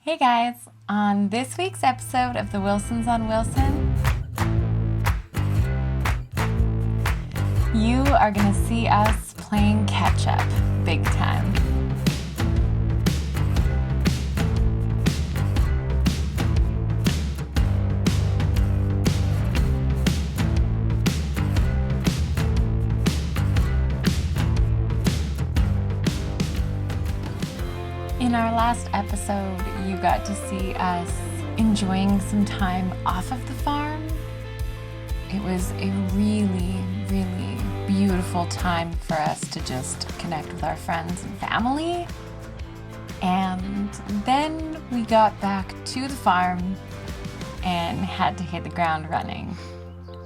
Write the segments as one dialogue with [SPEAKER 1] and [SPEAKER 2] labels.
[SPEAKER 1] Hey guys, on this week's episode of the Wilsons on Wilson, you are gonna see us playing catch up big time. In our last episode, you got to see us enjoying some time off of the farm. It was a really, really beautiful time for us to just connect with our friends and family. And then we got back to the farm and had to hit the ground running.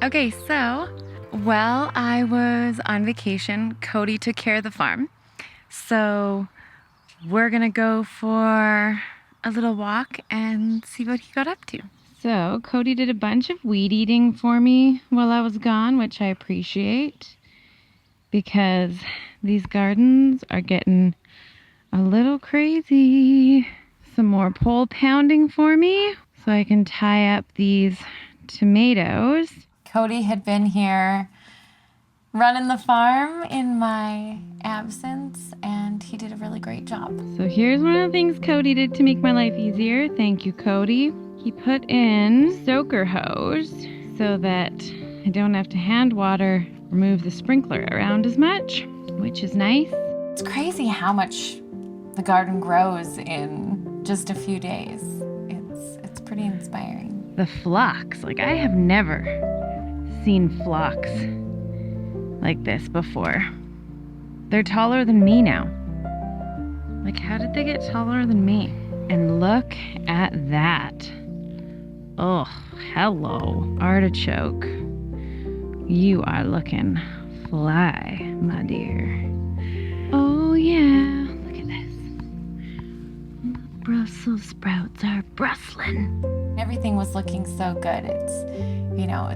[SPEAKER 1] Okay, so while I was on vacation, Cody took care of the farm. So we're gonna go for a little walk and see what he got up to. So Cody did a bunch of weed eating for me while I was gone, which I appreciate because these gardens are getting a little crazy. Some more pole pounding for me so I can tie up these tomatoes. Cody had been here running the farm in my absence, and he did a really great job. So here's one of the things Cody did to make my life easier. Thank you, Cody. He put in soaker hose so that I don't have to hand water or move the sprinkler around as much, which is nice. It's crazy how much the garden grows in just a few days. It's pretty inspiring. The phlox, like I have never seen phlox like this before. They're taller than me now. Like, how did they get taller than me? And look at that. Oh, hello, artichoke. You are looking fly, my dear. Oh yeah, look at this. Brussels sprouts are brustling. Everything was looking so good.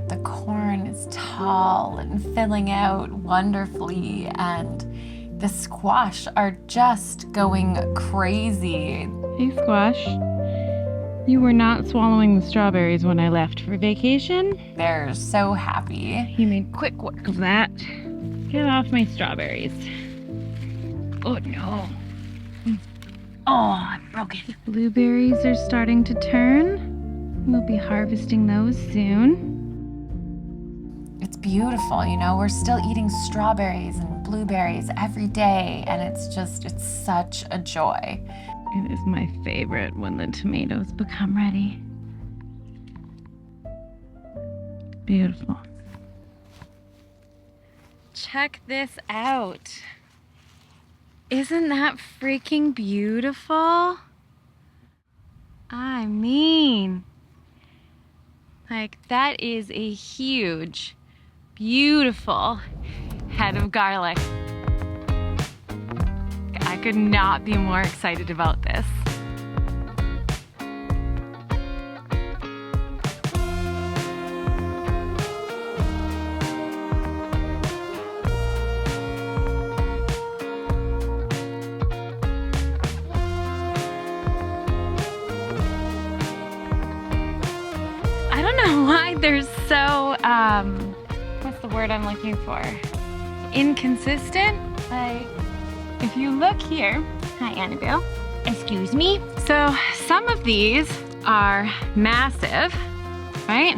[SPEAKER 1] The corn is tall and filling out wonderfully, and the squash are just going crazy. Hey, squash. You were not swallowing the strawberries when I left for vacation. They're so happy. You made quick work of that. Get off my strawberries. Oh, no. Oh, I'm broken. Blueberries are starting to turn. We'll be harvesting those soon. It's beautiful, we're still eating strawberries and blueberries every day, and it's such a joy. It is my favorite when the tomatoes become ready. Beautiful. Check this out. Isn't that freaking beautiful? I mean, that is a huge, beautiful head of garlic. I could not be more excited about this. I don't know why they're so, what's the word I'm looking for? Inconsistent? If you look here, hi Annabelle, excuse me. So some of these are massive, right?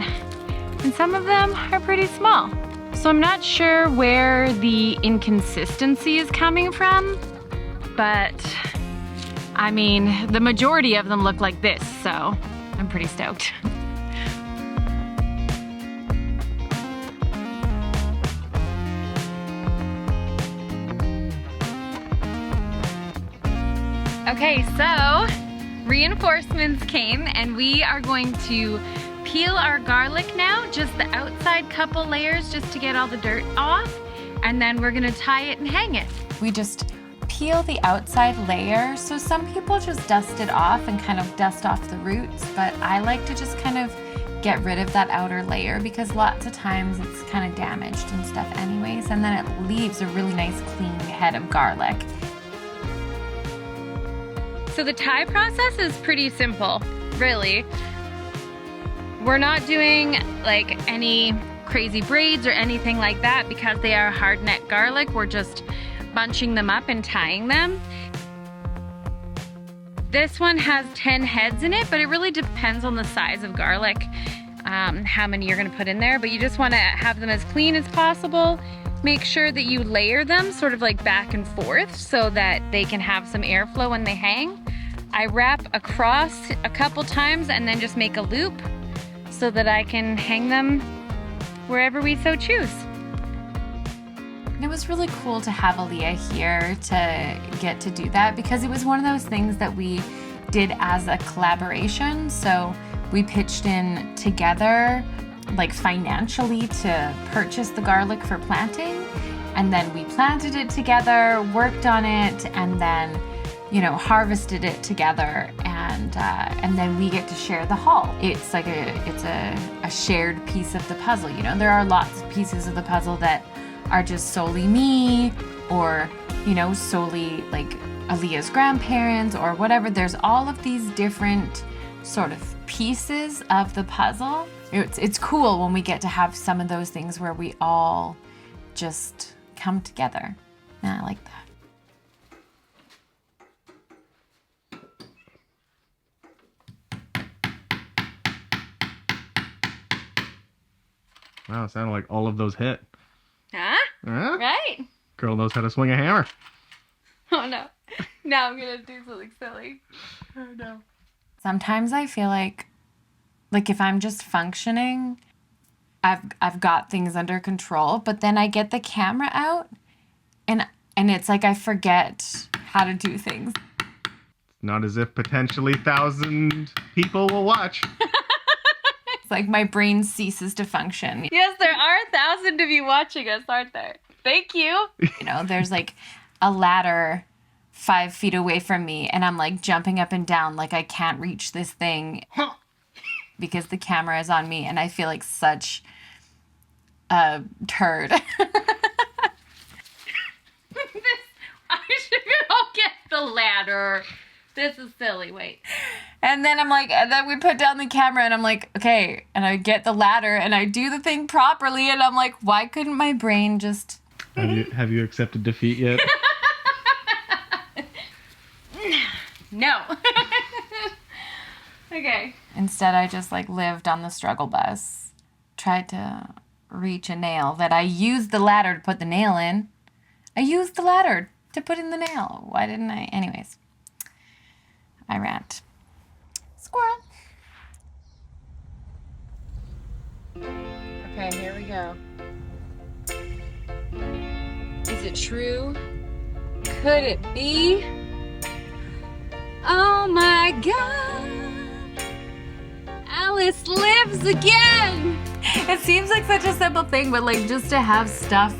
[SPEAKER 1] And some of them are pretty small. So I'm not sure where the inconsistency is coming from, but I mean, the majority of them look like this, so I'm pretty stoked. Okay, so reinforcements came and we are going to peel our garlic now, just the outside couple layers just to get all the dirt off, and then we're gonna tie it and hang it. We just peel the outside layer. So some people just dust it off and kind of dust off the roots, but I like to just kind of get rid of that outer layer because lots of times it's kind of damaged and stuff anyways, and then it leaves a really nice clean head of garlic.
[SPEAKER 2] So the tie process is pretty simple, really. We're not doing like any crazy braids or anything like that because they are hard neck garlic. We're just bunching them up and tying them. This one has 10 heads in it, but it really depends on the size of garlic, how many you're gonna put in there, but you just wanna have them as clean as possible. Make sure that you layer them sort of like back and forth so that they can have some airflow when they hang. I wrap across a couple times and then just make a loop so that I can hang them wherever we so choose.
[SPEAKER 1] And it was really cool to have Aaliyah here to get to do that because it was one of those things that we did as a collaboration. So we pitched in together, like financially, to purchase the garlic for planting. And then we planted it together, worked on it, and then, you know, harvested it together. And then we get to share the haul. It's like a shared piece of the puzzle. You know, there are lots of pieces of the puzzle that are just solely me, or, you know, solely like Aaliyah's grandparents or whatever. There's all of these different sort of pieces of the puzzle. It's cool when we get to have some of those things where we all just come together. And I like that.
[SPEAKER 3] Wow, it sounded like all of those hit.
[SPEAKER 2] Huh? Right?
[SPEAKER 3] Girl knows how to swing a hammer.
[SPEAKER 2] Oh no. Now I'm gonna do something silly. Oh no.
[SPEAKER 1] Sometimes I feel like if I'm just functioning, I've got things under control, but then I get the camera out and it's like I forget how to do things.
[SPEAKER 3] Not as if potentially 1,000 people will watch.
[SPEAKER 1] It's like my brain ceases to function.
[SPEAKER 2] Yes, there are 1,000 of you watching us, aren't there? Thank you.
[SPEAKER 1] You know, there's like a ladder 5 feet away from me and I'm like jumping up and down like I can't reach this thing because the camera is on me and I feel like such a turd.
[SPEAKER 2] I should go get the ladder. This is silly, wait.
[SPEAKER 1] And then we put down the camera and I'm like, okay, and I get the ladder and I do the thing properly and I'm like, why couldn't my brain just...
[SPEAKER 3] Have you accepted defeat yet?
[SPEAKER 2] No. Okay.
[SPEAKER 1] Instead, I just like lived on the struggle bus, tried to reach a nail that I used the ladder to put the nail in. I used the ladder to put in the nail. Why didn't I? Anyways, I rant. Squirrel.
[SPEAKER 2] Okay, here we go. Is it true? Could it be? Oh my God! Alice lives again!
[SPEAKER 1] It seems like such a simple thing, but like just to have stuff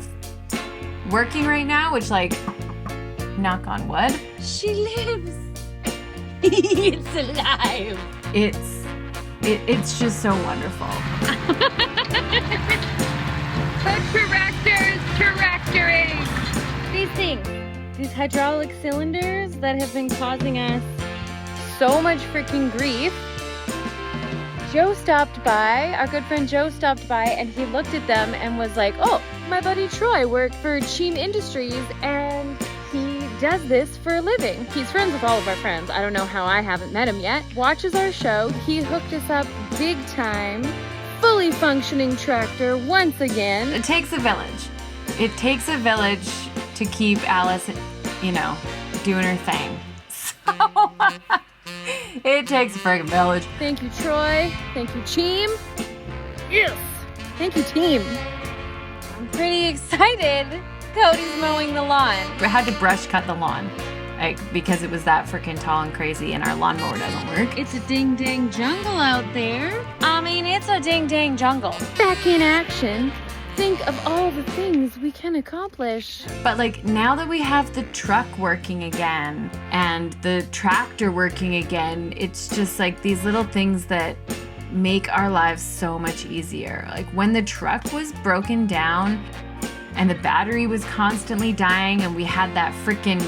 [SPEAKER 1] working right now, which like, knock on wood.
[SPEAKER 2] She lives! It's alive!
[SPEAKER 1] It's just so wonderful.
[SPEAKER 2] Tractoring! These things, these hydraulic cylinders that have been causing us so much freaking grief. Joe stopped by, our good friend Joe stopped by, and he looked at them and was like, oh, my buddy Troy worked for Sheen Industries and he does this for a living. He's friends with all of our friends. I don't know how I haven't met him yet. Watches our show. He hooked us up big time. Fully functioning tractor once again.
[SPEAKER 1] It takes a village. It takes a village to keep Alice, you know, doing her thing. So, it takes a friggin' village.
[SPEAKER 2] Thank you, Troy. Thank you, team. Yes. Thank you, team. I'm pretty excited. Cody's mowing the lawn.
[SPEAKER 1] We had to brush cut the lawn, like, because it was that freaking tall and crazy and our lawnmower doesn't work.
[SPEAKER 2] It's a ding-dang jungle out there.
[SPEAKER 1] I mean, it's a ding-dang jungle.
[SPEAKER 2] Back in action. Think of all the things we can accomplish.
[SPEAKER 1] But like now that we have the truck working again and the tractor working again, it's just like these little things that make our lives so much easier. Like when the truck was broken down and the battery was constantly dying and we had that freaking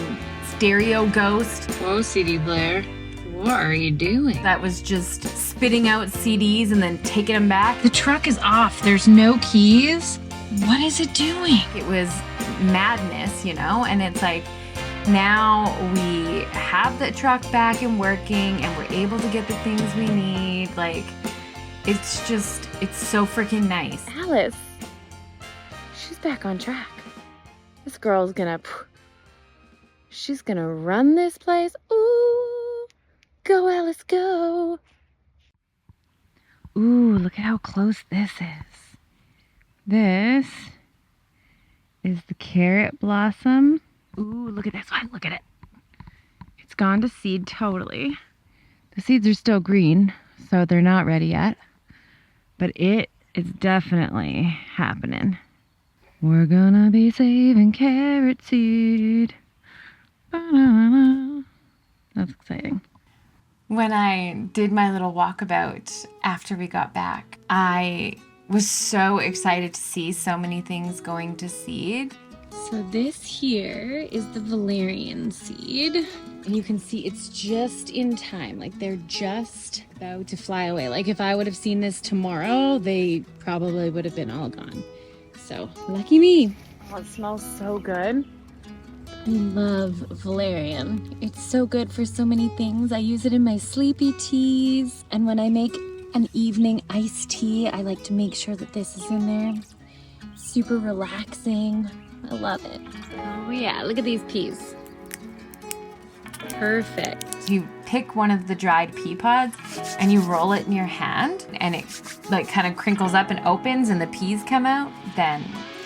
[SPEAKER 1] stereo ghost.
[SPEAKER 2] Whoa, CD player. What are you doing?
[SPEAKER 1] That was just spitting out CDs and then taking them back.
[SPEAKER 2] The truck is off. There's no keys. What is it doing?
[SPEAKER 1] It was madness, you know? And it's like, now we have the truck back and working and we're able to get the things we need. Like, it's so freaking nice.
[SPEAKER 2] Alice, she's back on track. This girl's she's gonna run this place. Ooh, go Alice, go. Ooh, look at how close this is. This is the carrot blossom. Ooh, look at this one, look at it. It's gone to seed totally. The seeds are still green, so they're not ready yet. But it is definitely happening. We're gonna be saving carrot seed. Ba-da-da-da. That's exciting.
[SPEAKER 1] When I did my little walkabout after we got back, I was so excited to see so many things going to seed.
[SPEAKER 2] So this here is the valerian seed. And you can see it's just in time. Like they're just about to fly away. Like if I would have seen this tomorrow, they probably would have been all gone. So lucky me. Oh, it smells so good. I love valerian. It's so good for so many things. I use it in my sleepy teas. And when I make an evening iced tea, I like to make sure that this is in there. Super relaxing. I love it. Oh yeah, look at these peas. Perfect.
[SPEAKER 1] You pick one of the dried pea pods and you roll it in your hand and it like kind of crinkles up and opens and the peas come out, then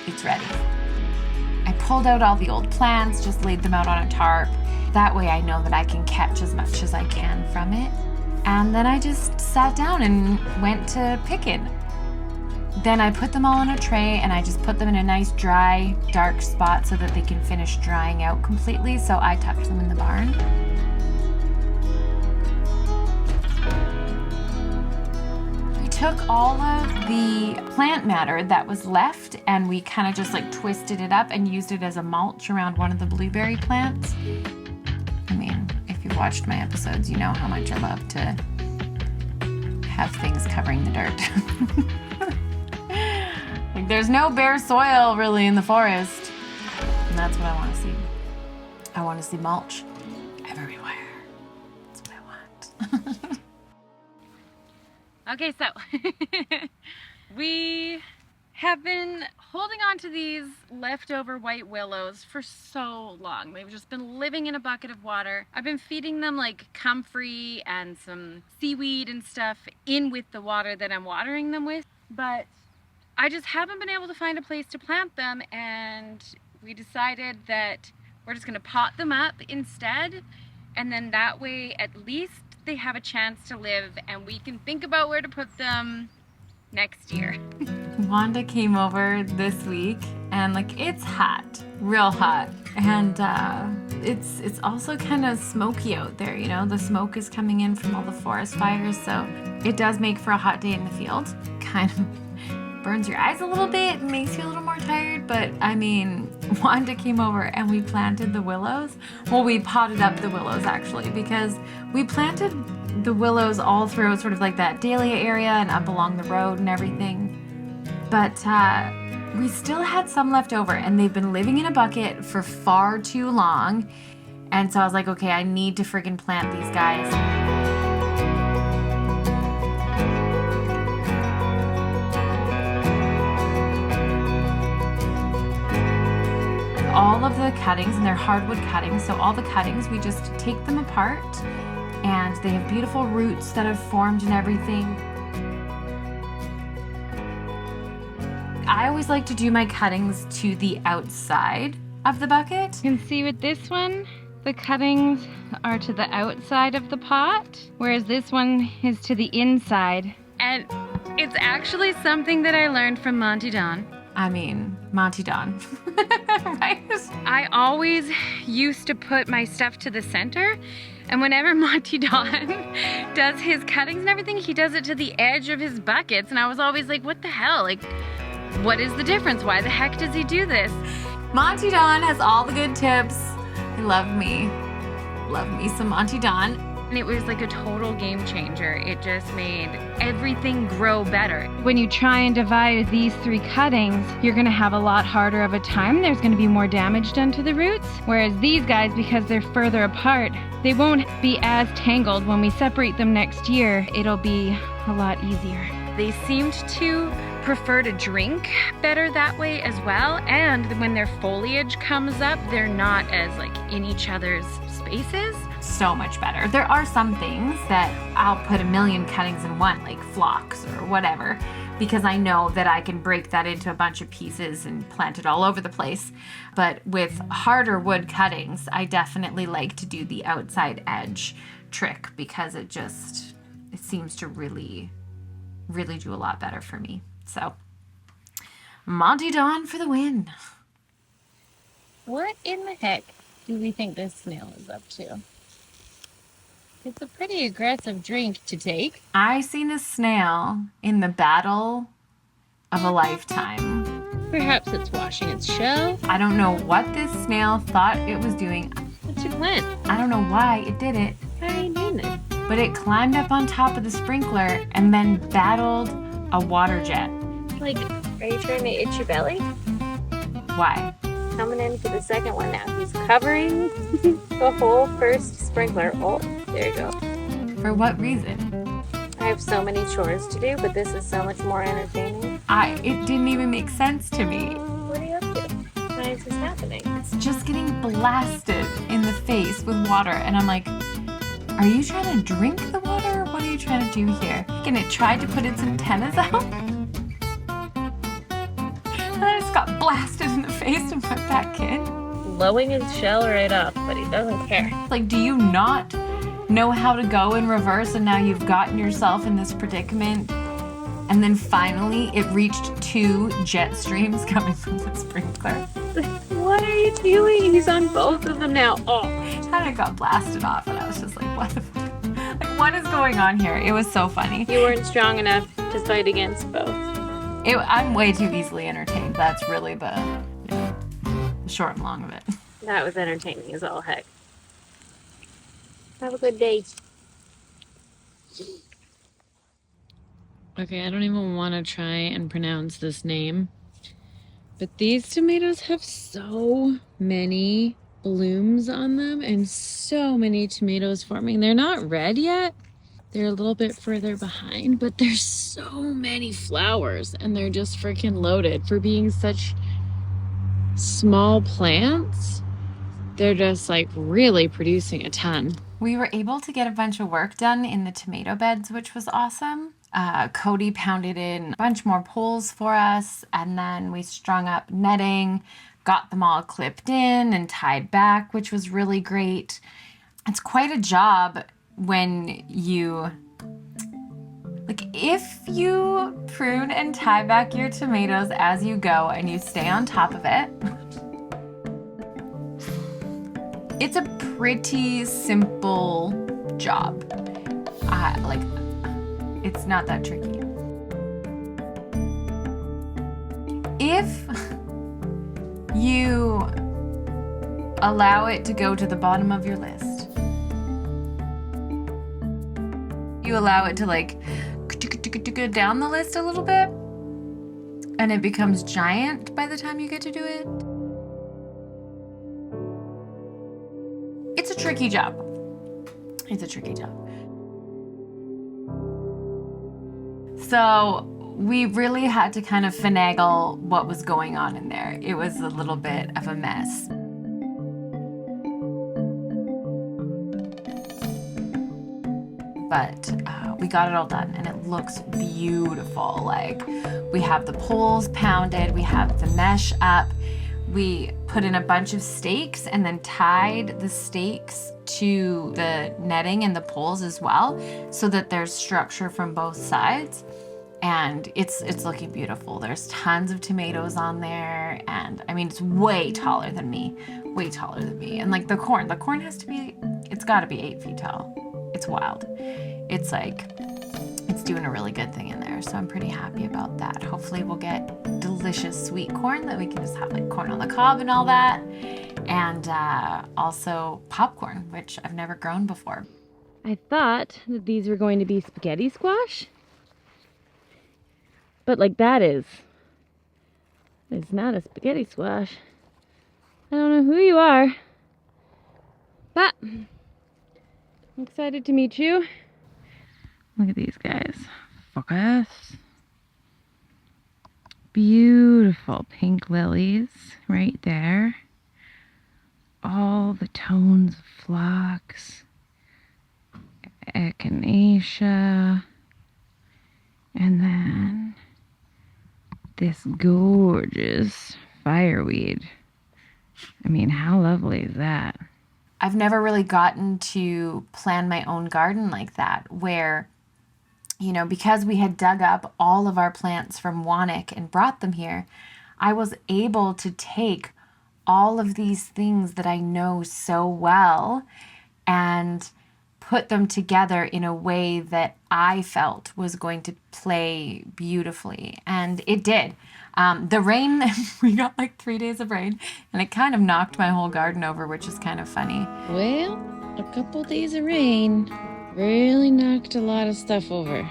[SPEAKER 1] it's ready. I pulled out all the old plants, just laid them out on a tarp. That way I know that I can catch as much as I can from it. And then I just sat down and went to picking. Then I put them all in a tray and I just put them in a nice dry, dark spot so that they can finish drying out completely. So I tucked them in the barn. We took all of the plant matter that was left and we kind of just like twisted it up and used it as a mulch around one of the blueberry plants. I mean, if you've watched my episodes, you know how much I love to have things covering the dirt. Like, there's no bare soil really in the forest. And that's what I want to see. I want to see mulch everywhere. That's what I want.
[SPEAKER 2] Okay, so we have been holding on to these leftover white willows for so long. They've just been living in a bucket of water. I've been feeding them like comfrey and some seaweed and stuff in with the water that I'm watering them with. But I just haven't been able to find a place to plant them, and we decided that we're just gonna pot them up instead, and then that way at least they have a chance to live and we can think about where to put them next year.
[SPEAKER 1] Wanda came over this week and like it's hot, real hot. And it's also kind of smoky out there, you know? The smoke is coming in from all the forest fires, so it does make for a hot day in the field. Kind of burns your eyes a little bit, makes you a little more tired, but I mean, Wanda came over and we planted the willows. Well, we potted up the willows actually, because we planted the willows all throughout sort of like that Dahlia area and up along the road and everything. But we still had some left over and they've been living in a bucket for far too long. And so I was like, okay, I need to friggin' plant these guys. All of the cuttings, and they're hardwood cuttings, so all the cuttings, we just take them apart and they have beautiful roots that have formed and everything. I always like to do my cuttings to the outside of the bucket.
[SPEAKER 2] You can see with this one, the cuttings are to the outside of the pot, whereas this one is to the inside. And it's actually something that I learned from Monty Don.
[SPEAKER 1] I mean, Monty Don, right?
[SPEAKER 2] I always used to put my stuff to the center, and whenever Monty Don does his cuttings and everything, he does it to the edge of his buckets, and I was always like, what the hell? Like, what is the difference? Why the heck does he do this?
[SPEAKER 1] Monty Don has all the good tips. I love me. love me some Monty Don.
[SPEAKER 2] And it was like a total game changer. It just made everything grow better. When you try and divide these 3 cuttings, you're gonna have a lot harder of a time. There's gonna be more damage done to the roots. Whereas these guys, because they're further apart, they won't be as tangled. When we separate them next year, it'll be a lot easier. They seemed to prefer to drink better that way as well. And when their foliage comes up, they're not as like in each other's spaces.
[SPEAKER 1] So much better. There are some things that I'll put a million cuttings in one, like phlox or whatever, because I know that I can break that into a bunch of pieces and plant it all over the place. But with harder wood cuttings, I definitely like to do the outside edge trick because it seems to really do a lot better for me. So, Monty Don for the win.
[SPEAKER 2] What in the heck do we think this snail is up to? It's a pretty aggressive drink to take.
[SPEAKER 1] I seen a snail in the battle of a lifetime.
[SPEAKER 2] Perhaps it's washing its shell.
[SPEAKER 1] I don't know what this snail thought it was doing.
[SPEAKER 2] What's your plan?
[SPEAKER 1] I don't know why it did it.
[SPEAKER 2] How are you doing this?
[SPEAKER 1] But it climbed up on top of the sprinkler and then battled a water jet.
[SPEAKER 2] Like, are you trying to itch your belly?
[SPEAKER 1] Why?
[SPEAKER 2] Coming in for the second one now. He's covering the whole first sprinkler. Oh, there you go.
[SPEAKER 1] For what reason?
[SPEAKER 2] I have so many chores to do, but this is so much more entertaining.
[SPEAKER 1] It didn't even make sense to me.
[SPEAKER 2] What are you up to? Why is this happening?
[SPEAKER 1] It's just getting blasted in the face with water. And I'm like, are you trying to drink the water? What are you trying to do here? And it tried to put its antennas out. And then it just got blasted in the face and put back in.
[SPEAKER 2] Blowing his shell right off, but he doesn't care.
[SPEAKER 1] Like, do you not know how to go in reverse and now you've gotten yourself in this predicament? And then finally it reached 2 jet streams coming from the sprinkler.
[SPEAKER 2] What are you doing? He's on both of them now. Oh.
[SPEAKER 1] And it got blasted off and I was just like, what the fuck? Like, what is going on here? It was so funny.
[SPEAKER 2] You weren't strong enough to fight against both.
[SPEAKER 1] I'm way too easily entertained. That's really the short and long of it.
[SPEAKER 2] That was entertaining as all heck. Have a good day. Okay, I don't even want to try and pronounce this name. But these tomatoes have so many blooms on them and so many tomatoes forming. They're not red yet. They're a little bit further behind, but there's so many flowers and they're just freaking loaded. For being such small plants, they're just like really producing a ton.
[SPEAKER 1] We were able to get a bunch of work done in the tomato beds, which was awesome. Cody pounded in a bunch more poles for us, and then we strung up netting, got them all clipped in and tied back, which was really great. It's quite a job when you, like, if you prune and tie back your tomatoes as you go and you stay on top of it, it's a pretty simple job. It's not that tricky. If you allow it to go to the bottom of your list, you allow it to like go down the list a little bit, and it becomes giant by the time you get to do it. It's a tricky job. It's a tricky job. So we really had to kind of finagle what was going on in there. It was a little bit of a mess. But we got it all done and it looks beautiful. Like, we have the poles pounded, we have the mesh up, we put in a bunch of stakes and then tied the stakes to the netting and the poles as well, so that there's structure from both sides. And it's looking beautiful. There's tons of tomatoes on there, and I mean, it's way taller than me. And like the corn has to be, it's gotta be 8 feet tall. It's wild. It's doing a really good thing in there. So I'm pretty happy about that. Hopefully we'll get delicious sweet corn that we can just have like corn on the cob and all that. And also popcorn, which I've never grown before.
[SPEAKER 2] I thought that these were going to be spaghetti squash. But like it's not a spaghetti squash. I don't know who you are, but I'm excited to meet you. Look at these guys. Focus. Beautiful pink lilies right there. All the tones of phlox, echinacea, and then this gorgeous fireweed. I mean, how lovely is that?
[SPEAKER 1] I've never really gotten to plan my own garden like that, where, you know, because we had dug up all of our plants from Wannock and brought them here, I was able to take all of these things that I know so well and put them together in a way that I felt was going to play beautifully. And it did. The rain, we got like 3 days of rain, and it kind of knocked my whole garden over, which is kind of funny.
[SPEAKER 2] Well, a couple days of rain really knocked a lot of stuff over.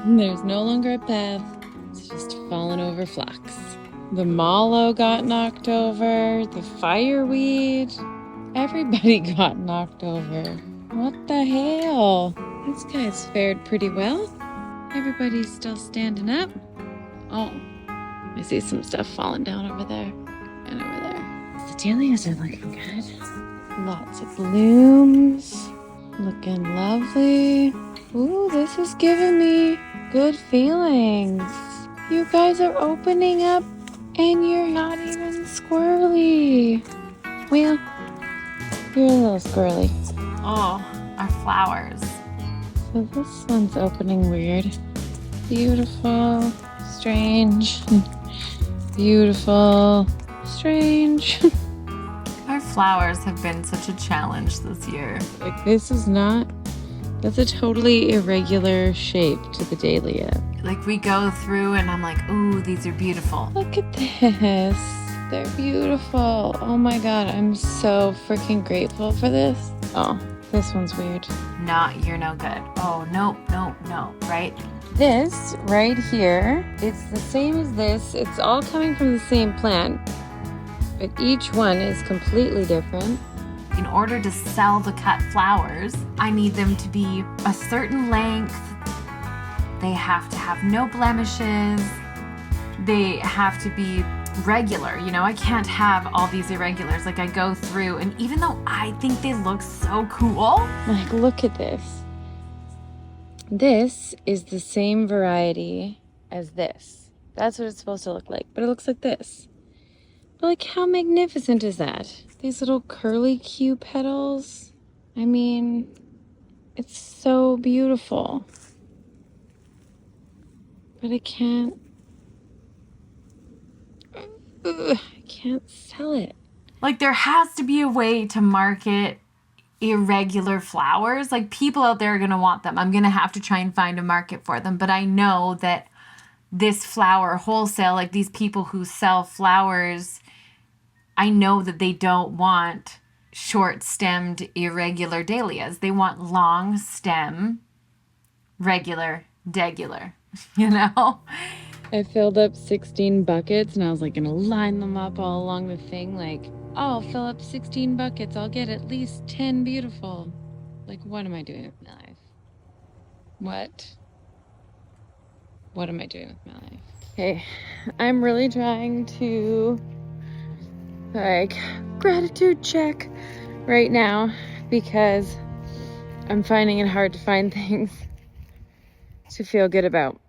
[SPEAKER 2] There's no longer a path. It's just fallen over phlox. The mallow got knocked over, the fireweed. Everybody got knocked over. What the hell? This guy's fared pretty well. Everybody's still standing up. Oh, I see some stuff falling down over there and over there. The dahlias are looking good. Lots of blooms. Looking lovely. Ooh, this is giving me good feelings. You guys are opening up and you're not even squirrely. Well, you're a little squirrely.
[SPEAKER 1] Oh, our flowers.
[SPEAKER 2] So this one's opening weird. Beautiful, strange, beautiful, strange.
[SPEAKER 1] Our flowers have been such a challenge this year.
[SPEAKER 2] Like this is not, that's a totally irregular shape to the dahlia.
[SPEAKER 1] Like we go through and I'm like, ooh, these are beautiful.
[SPEAKER 2] Look at this. They're beautiful. Oh my God, I'm so freaking grateful for this. Oh, this one's weird.
[SPEAKER 1] You're no good. Oh, nope, right?
[SPEAKER 2] This right here, it's the same as this. It's all coming from the same plant, but each one is completely different.
[SPEAKER 1] In order to sell the cut flowers, I need them to be a certain length. They have to have no blemishes. They have to be regular. You know, I can't have all these irregulars. Like I go through, and even though I think they look so cool.
[SPEAKER 2] Like, look at this. This is the same variety as this. That's what it's supposed to look like, but it looks like this. But like, how magnificent is that? These little curly Q petals. I mean, it's so beautiful. But I can't sell it.
[SPEAKER 1] Like there has to be a way to market irregular flowers. Like people out there are going to want them. I'm going to have to try and find a market for them. But I know that this flower wholesale, like these people who sell flowers, I know that they don't want short-stemmed irregular dahlias. They want long stem, regular, degular, you know?
[SPEAKER 2] I filled up 16 buckets and I was like gonna line them up all along the thing. Like, oh, I'll fill up 16 buckets. I'll get at least 10 beautiful. Like, what am I doing with my life? What am I doing with my life? Okay, I'm really trying to like gratitude check right now because I'm finding it hard to find things to feel good about.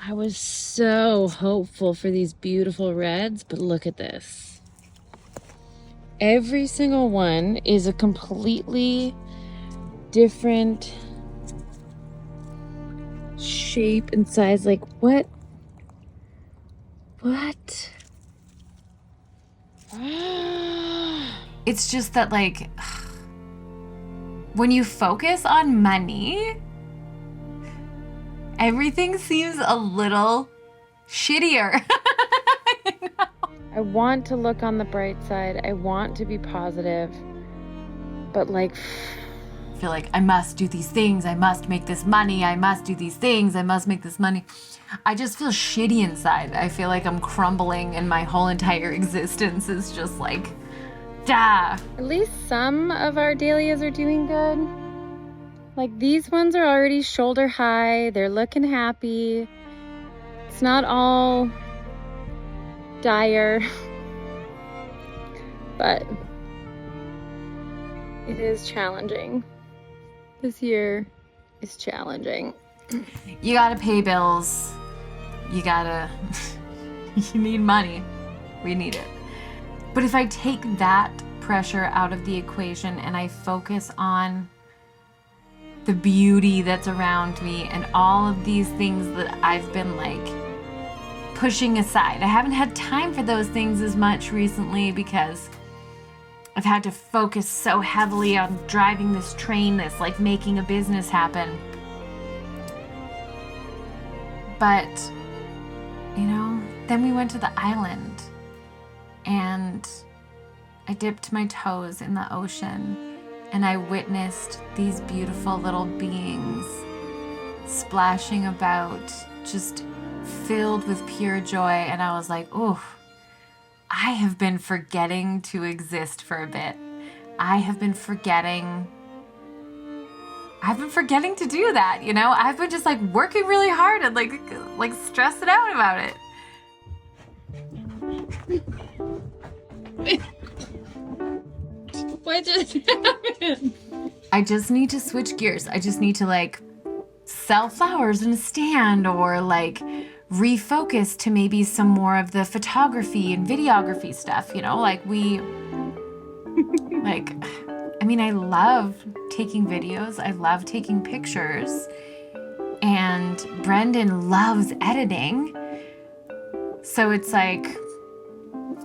[SPEAKER 2] I was so hopeful for these beautiful reds, but look at this. Every single one is a completely different shape and size. Like, what?
[SPEAKER 1] It's just that, like, when you focus on money, everything seems a little shittier.
[SPEAKER 2] I want to look on the bright side. I want to be positive. But like,
[SPEAKER 1] I feel like I must do these things. I must make this money. I must do these things. I must make this money. I just feel shitty inside. I feel like I'm crumbling and my whole entire existence is just like, dah.
[SPEAKER 2] at least some of our dahlias are doing good. Like these ones are already shoulder high. They're looking happy. It's not all dire, but it is challenging. This year is challenging.
[SPEAKER 1] You gotta pay bills. You need money. We need it. But if I take that pressure out of the equation and I focus on the beauty that's around me and all of these things that I've been like pushing aside. I haven't had time for those things as much recently because I've had to focus so heavily on driving this train that's like making a business happen. But, you know, then we went to the island and I dipped my toes in the ocean and I witnessed these beautiful little beings splashing about, just filled with pure joy. And I was like, oh, I have been forgetting to exist for a bit. I have been forgetting to do that, you know? I've been just like working really hard and like stressing out about it.
[SPEAKER 2] What just happened?
[SPEAKER 1] I just need to switch gears. I just need to like sell flowers in a stand or like refocus to maybe some more of the photography and videography stuff, you know? Like I love taking videos. I love taking pictures. And Brendan loves editing. So it's like,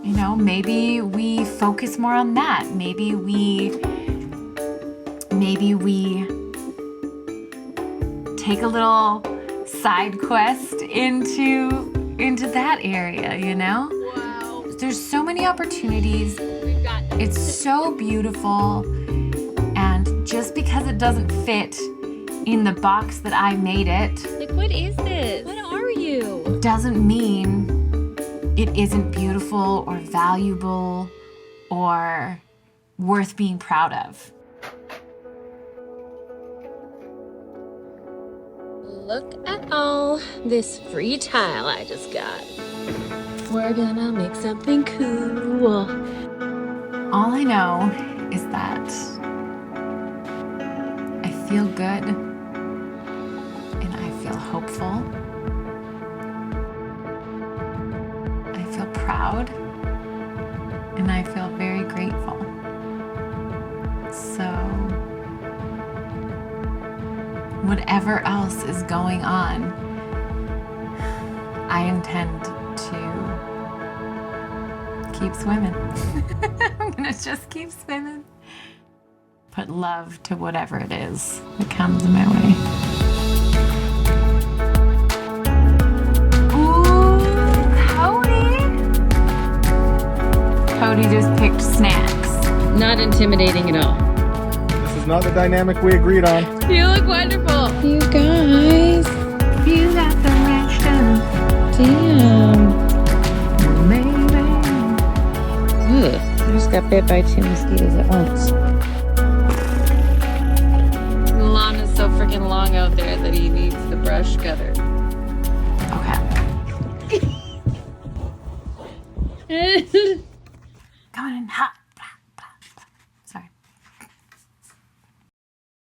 [SPEAKER 1] you know, maybe we focus more on that. Maybe we take a little side quest into that area, you know?
[SPEAKER 2] Wow.
[SPEAKER 1] There's so many opportunities.
[SPEAKER 2] We've got this.
[SPEAKER 1] It's so beautiful. And just because it doesn't fit in the box that I made it,
[SPEAKER 2] Like, what is this? What are you?
[SPEAKER 1] doesn't mean it isn't beautiful or valuable or worth being proud of.
[SPEAKER 2] Look at all this free tile I just got. We're gonna make something cool.
[SPEAKER 1] All I know is that I feel good and I feel hopeful. I feel proud and I feel very grateful. So whatever else is going on, I intend to keep swimming. I'm gonna just keep swimming. Put love to whatever it is that comes my way. Ooh, Cody just picked snacks.
[SPEAKER 2] Not intimidating at all.
[SPEAKER 3] This is not the dynamic we agreed on.
[SPEAKER 2] You look wonderful. You guys.
[SPEAKER 1] You got the reaction.
[SPEAKER 2] Damn.
[SPEAKER 1] Maybe.
[SPEAKER 2] Ugh. I just got bit by 2 mosquitoes at once. The lawn is so freaking long out there that he needs the brush cutter.
[SPEAKER 1] Okay. Coming in hot.